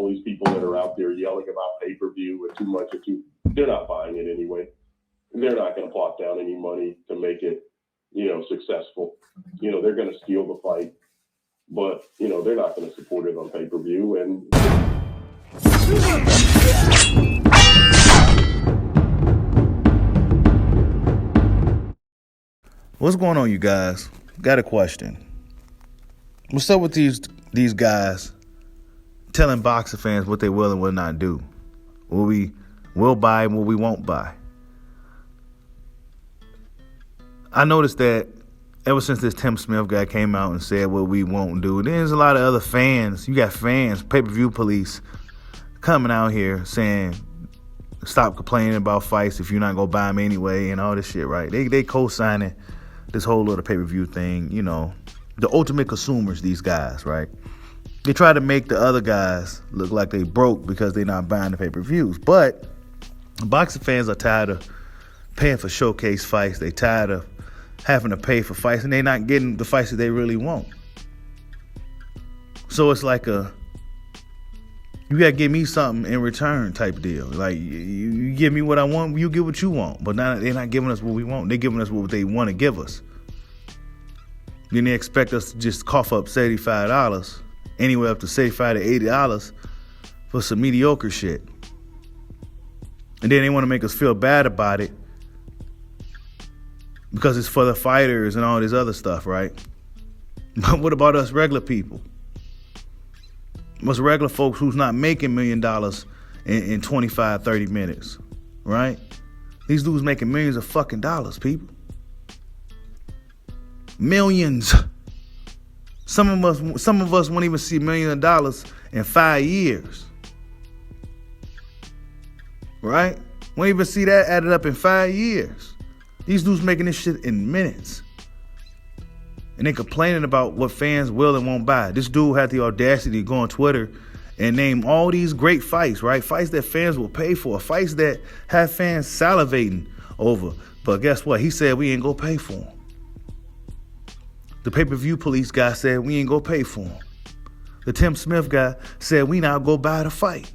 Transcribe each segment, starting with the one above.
all these people that are out there yelling about pay-per-view and too much or too, they're not buying it anyway. They're not going to plot down any money to make it, successful. They're going to steal the fight, but, they're not going to support it on pay-per-view. And what's going on, you guys? Got a question. What's up with these guys telling boxing fans what they will and will not do? What we will buy and what we won't buy? I noticed that ever since this Tim Smith guy came out and said what we won't do, there's a lot of other fans. You got fans, pay-per-view police, coming out here saying, stop complaining about fights if you're not going to buy them anyway and all this shit, right? They co-signing this whole little pay-per-view thing, the ultimate consumers, these guys, right? They try to make the other guys look like they broke because they're not buying the pay-per-views. But boxing fans are tired of paying for showcase fights. They tired of having to pay for fights, and they're not getting the fights that they really want. So it's like you got to give me something in return type deal. Like, you give me what I want, you get what you want. But now they're not giving us what we want. They're giving us what they want to give us. Then they expect us to just cough up $75, anywhere up to $75 to $80 for some mediocre shit. And then they want to make us feel bad about it because it's for the fighters and all this other stuff, right? But what about us regular people? Us regular folks who's not making $1 million in 25, 30 minutes, right? These dudes making millions of fucking dollars, people. Millions. Some of us won't even see $1 million in 5 years. Right? Won't even see that added up in 5 years. These dudes making this shit in minutes. And they complaining about what fans will and won't buy. This dude had the audacity to go on Twitter and name all these great fights, right? Fights that fans will pay for. Fights that have fans salivating over. But guess what? He said we ain't gonna pay for them. The pay-per-view police guy said we ain't gonna pay for them. The Tim Smith guy said we not gonna buy the fight.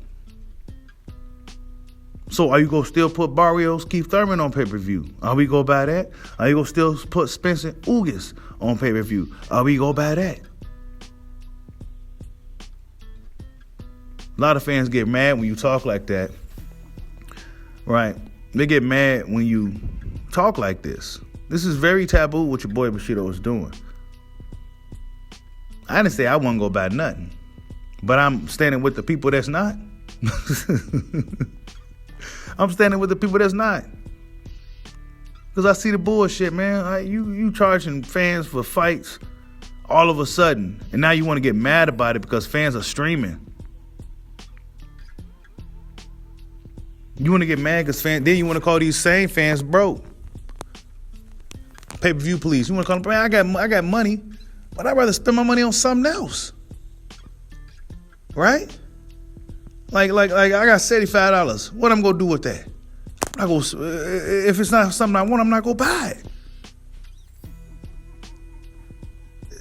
So are you gonna still put Barrios, Keith Thurman on pay-per-view? Are we gonna buy that? Are you gonna still put Spencer Ugas on pay-per-view? Are we gonna buy that? A lot of fans get mad when you talk like that, right? They get mad when you talk like this. This is very taboo what your boy Bushido is doing. I didn't say I wouldn't go buy nothing, but I'm standing with the people that's not. I'm standing with the people that's not. Because I see the bullshit, man. You charging fans for fights all of a sudden, and now you want to get mad about it because fans are streaming. You want to get mad because then you want to call these same fans broke. Pay-per-view police. You want to call them, man, I got money, but I'd rather spend my money on something else. Right? Like I got $75. What I'm gonna do with that? If it's not something I want, I'm not gonna buy it.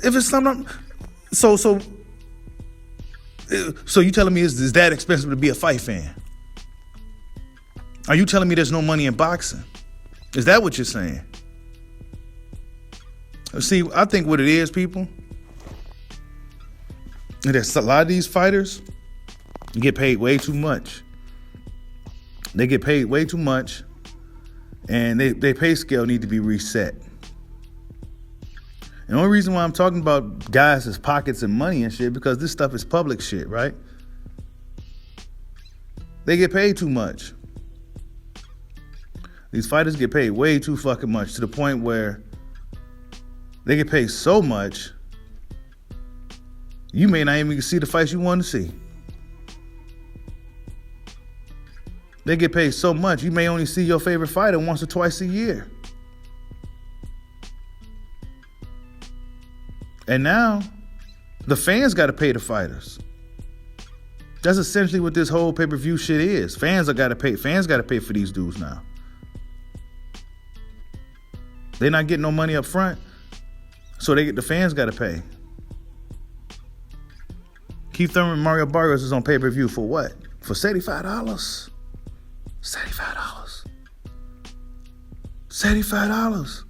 If it's something, so you telling me is that expensive to be a fight fan? Are you telling me there's no money in boxing? Is that what you're saying? See, I think what it is, people, there's a lot of these fighters get paid way too much. They get paid way too much, and their pay scale need to be reset. And the only reason why I'm talking about guys' pockets and money and shit, because this stuff is public shit, right? They get paid too much. These fighters get paid way too fucking much, to the point where they get paid so much, you may not even see the fights you want to see. They get paid so much, you may only see your favorite fighter once or twice a year. And now, the fans got to pay the fighters. That's essentially what this whole pay-per-view shit is. Fans got to pay for these dudes now. They're not getting no money up front, so the fans got to pay. Keith Thurman and Mario Vargas is on pay-per-view for what? For $75. $75. $75.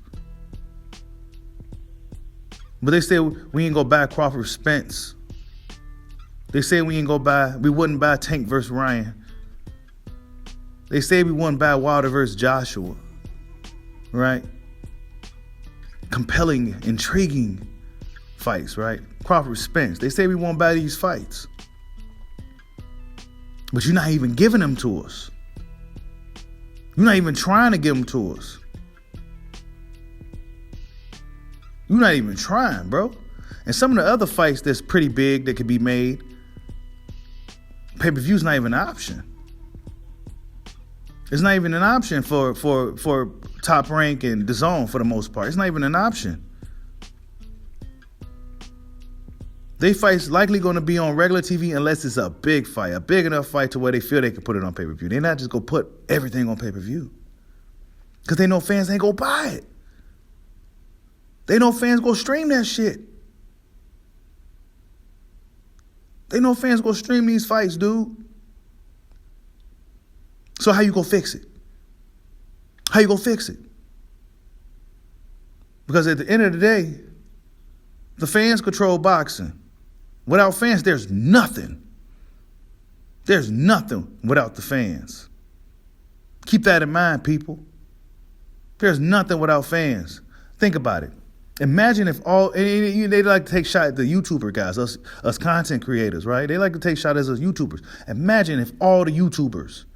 But they say we ain't gonna buy Crawford Spence. They say we wouldn't buy Tank versus Ryan. They say we wouldn't buy Wilder versus Joshua. Right? Compelling, intriguing fights, right? Crawford Spence. They say we won't buy these fights. But you're not even giving them to us. You're not even trying to give them to us. You're not even trying, bro. And some of the other fights that's pretty big that could be made, pay-per-view's not even an option. It's not even an option for Top Rank and DAZN for the most part. It's not even an option. They fight's likely going to be on regular TV unless it's a big fight, a big enough fight to where they feel they can put it on pay-per-view. They're not just going to put everything on pay-per-view because they know fans ain't going to buy it. They know fans go stream that shit. They know fans go stream these fights, dude. So how you gonna fix it? How you gonna fix it? Because at the end of the day, the fans control boxing. Without fans, there's nothing. There's nothing without the fans. Keep that in mind, people. There's nothing without fans. Think about it. Imagine if they like to take shot at the YouTuber guys, us content creators, right? They like to take shot at us YouTubers. Imagine if all the YouTubers,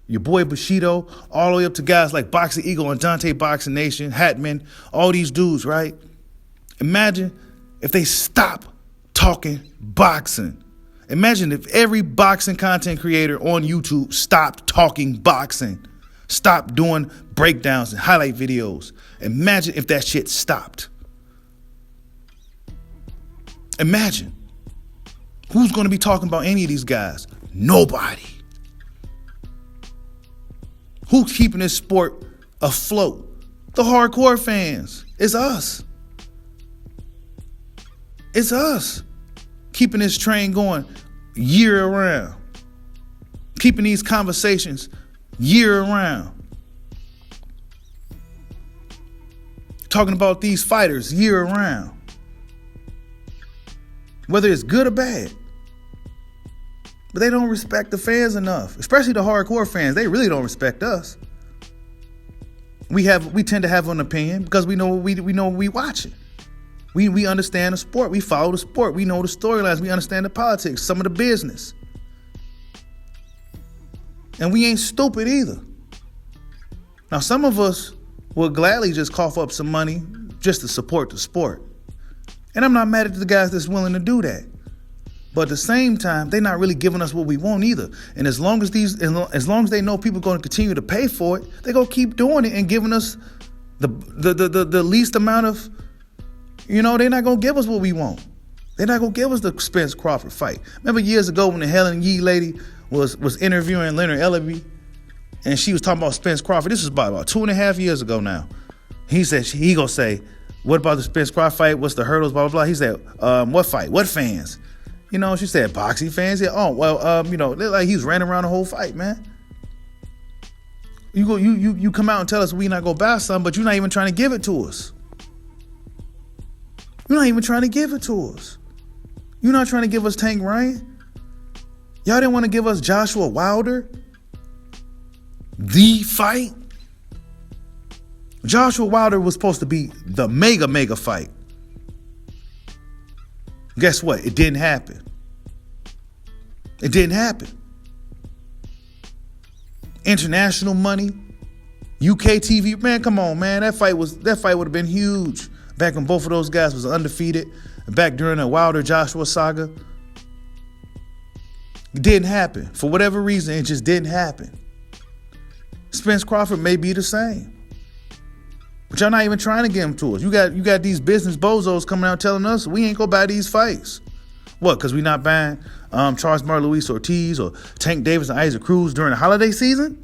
your boy Bushido, all the way up to guys like Boxing Eagle and Dante Boxing Nation, Hatman, all these dudes, right? Imagine if they stop talking boxing. Imagine if every boxing content creator on YouTube stopped talking boxing, stopped doing breakdowns and highlight videos. Imagine if that shit stopped. Imagine. Who's going to be talking about any of these guys? Nobody. Who's keeping this sport afloat? The hardcore fans. It's us. It's us. Keeping this train going year round. Keeping these conversations year round. Talking about these fighters year round. Whether it's good or bad. But they don't respect the fans enough, especially the hardcore fans. They really don't respect us. We tend to have an opinion because we know what we watching. We understand the sport. We follow the sport. We know the storylines. We understand the politics, some of the business. And we ain't stupid either. Now, some of us will gladly just cough up some money just to support the sport. And I'm not mad at the guys that's willing to do that. But at the same time, they're not really giving us what we want either. And as long as they know people are going to continue to pay for it, they're going to keep doing it and giving us the least amount of, they're not going to give us what we want. They're not going to give us the Spence Crawford fight. Remember years ago when the Helen Yee lady was interviewing Leonard Ellaby and she was talking about Spence Crawford? This was about 2.5 years ago now. He said, he going to say, what about the Spence Crawford fight? What's the hurdles, blah, blah, blah. He said, what fight? What fans? She said boxing fans. Yeah, they're like he was running around the whole fight, man. You come out and tell us we not gonna buy something, but you're not even trying to give it to us. You're not even trying to give it to us. You're not trying to give us Tank Ryan. Y'all didn't want to give us Joshua Wilder. The fight. Joshua Wilder was supposed to be the mega fight. Guess what? It didn't happen. It didn't happen. International money, UK TV, man, come on, man. That fight would have been huge back when both of those guys was undefeated, back during the Wilder Joshua saga. It didn't happen. For whatever reason, it just didn't happen. Spence Crawford may be the same. But y'all not even trying to get them to us. You got these business bozos coming out telling us we ain't gonna buy these fights. What? Because we not buying Charles Martin Luis Ortiz or Tank Davis and Isaac Cruz during the holiday season?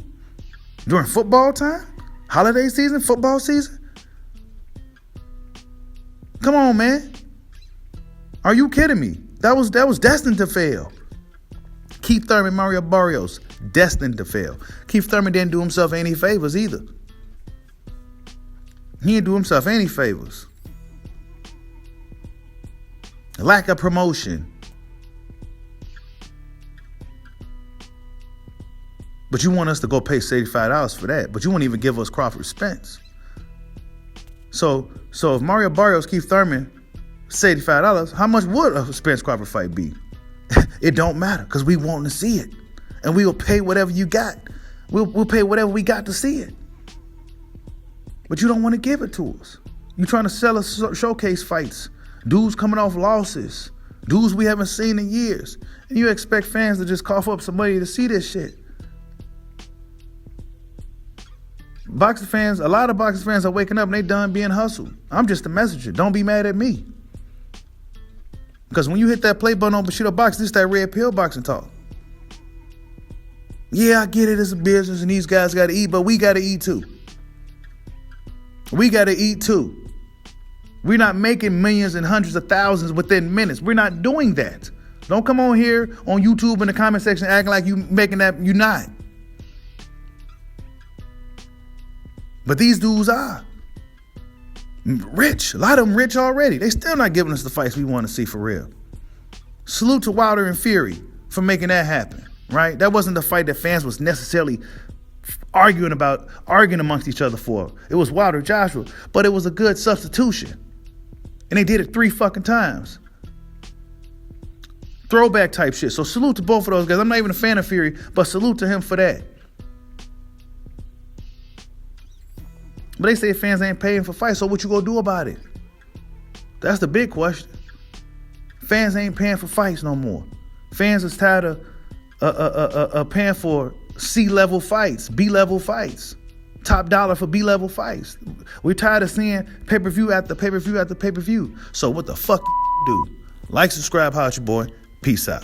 During football time? Holiday season? Football season? Come on, man. Are you kidding me? That was destined to fail. Keith Thurman, Mario Barrios, destined to fail. Keith Thurman didn't do himself any favors either. He didn't do himself any favors. Lack of promotion. But you want us to go pay $75 for that. But you won't even give us Crawford Spence. So if Mario Barrios, Keith Thurman, $75, how much would a Spence Crawford fight be? It don't matter because we want to see it. And we will pay whatever you got. We'll pay whatever we got to see it. But you don't want to give it to us. You're trying to sell us showcase fights. Dudes coming off losses. Dudes we haven't seen in years. And you expect fans to just cough up some money to see this shit. Boxing fans, a lot of boxing fans are waking up and they done being hustled. I'm just a messenger. Don't be mad at me. Because when you hit that play button on Bushido Box, this is that red pill boxing talk. Yeah, I get it. It's a business and these guys got to eat, but we got to eat too. We got to eat too. We're not making millions and hundreds of thousands within minutes. We're not doing that. Don't come on here on YouTube in the comment section acting like you making that. You're not. But these dudes are rich. A lot of them rich already. They still not giving us the fights we want to see for real. Salute to Wilder and Fury for making that happen, right? That wasn't the fight that fans was necessarily arguing amongst each other for. It was Wilder Joshua, but it was a good substitution. And they did it 3 fucking times. Throwback type shit. So salute to both of those guys. I'm not even a fan of Fury, but salute to him for that. But they say fans ain't paying for fights, so what you gonna do about it? That's the big question. Fans ain't paying for fights no more. Fans is tired of paying for C-level fights, B-level fights, top dollar for B-level fights. We're tired of seeing pay-per-view after pay-per-view after pay-per-view. So what the fuck do? Like, subscribe, holla at your boy. Peace out.